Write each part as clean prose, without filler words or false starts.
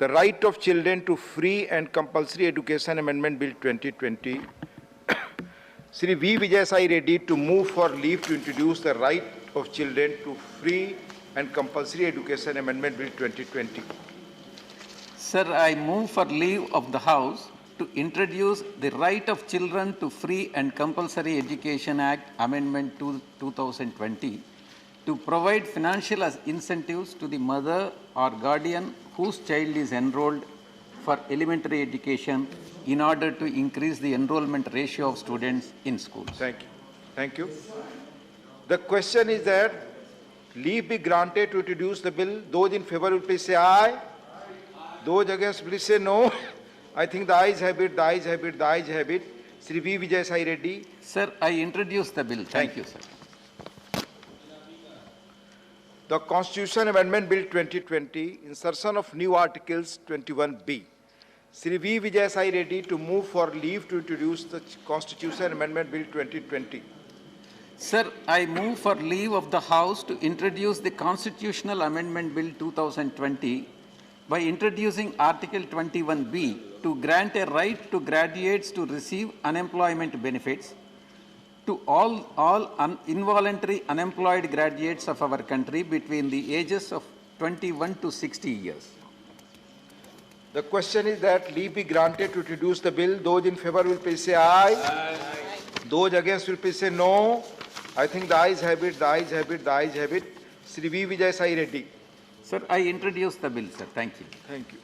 The Right of Children to Free and Compulsory Education Amendment Bill 2020. Sri V. Vijay Sai Reddy to move for leave to introduce the Right of Children to Free and Compulsory Education Amendment Bill 2020. Sir, I move for leave of the House to introduce the Right of Children to Free and Compulsory Education Act Amendment 2020 to provide financial incentives to the mother or guardian whose child is enrolled for elementary education in order to increase the enrollment ratio of students in schools. Thank you. Thank you. The question is that leave be granted to introduce the bill. Those in favor will please say aye. Those against please say no. I think the ayes have it, the ayes have it, the ayes have it. Sri V. Vijay Sai Reddy. Sir, I introduce the bill. Thank you, sir. The Constitution Amendment Bill 2020, insertion of new articles 21B. Sri V. Vijay Sai Reddy to move for leave to introduce the Constitution Amendment Bill 2020. Sir, I move for leave of the House to introduce the Constitutional Amendment Bill 2020 by introducing Article 21B to grant a right to graduates to receive unemployment benefits to all involuntary unemployed graduates of our country between the ages of 21 to 60 years. The question is that leave be granted to introduce the bill. Those in favor will please say aye. Aye. Those against will please say no. I think the ayes have it, the ayes have it, the ayes have it. Sri V. Vijay Sai Reddy. Sir, I introduce the bill, sir. Thank you. Thank you.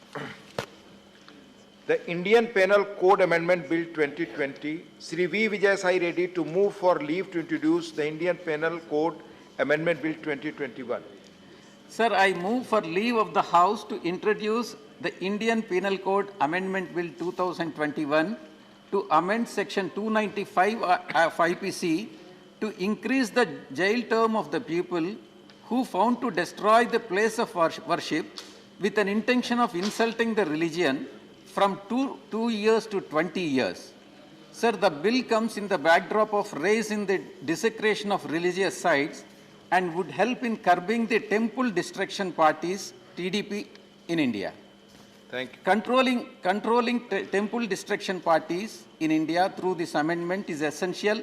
The Indian Penal Code Amendment Bill 2020, Sri V. Vijay Sai Reddy to move for leave to introduce the Indian Penal Code Amendment Bill 2021. Sir, I move for leave of the House to introduce the Indian Penal Code Amendment Bill 2021 to amend Section 295 of IPC to increase the jail term of the people who found to destroy the place of worship with an intention of insulting the religion from 2 years to 20 years. Sir, the bill comes in the backdrop of rise in the desecration of religious sites and would help in curbing the temple destruction parties, TDP, in India. Thank you. Controlling temple destruction parties in India through this amendment is essential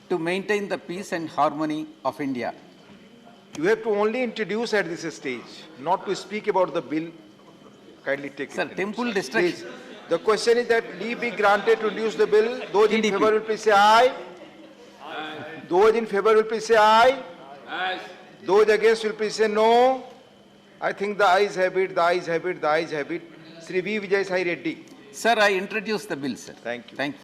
to maintain the peace and harmony of India. You have to only introduce at this stage, not to speak about the bill. Kindly take it. Sir, temple destruction. The question is that leave be granted to introduce the bill. Those in TDP. favor will please say aye. Aye. Those in favor will please say aye. Aye. Those against will please say no. I think the ayes have it, the ayes have it, the ayes have it. Sri V. Vijay Sai Reddy. Sir, I introduce the bill, sir. Thank you. Thank you.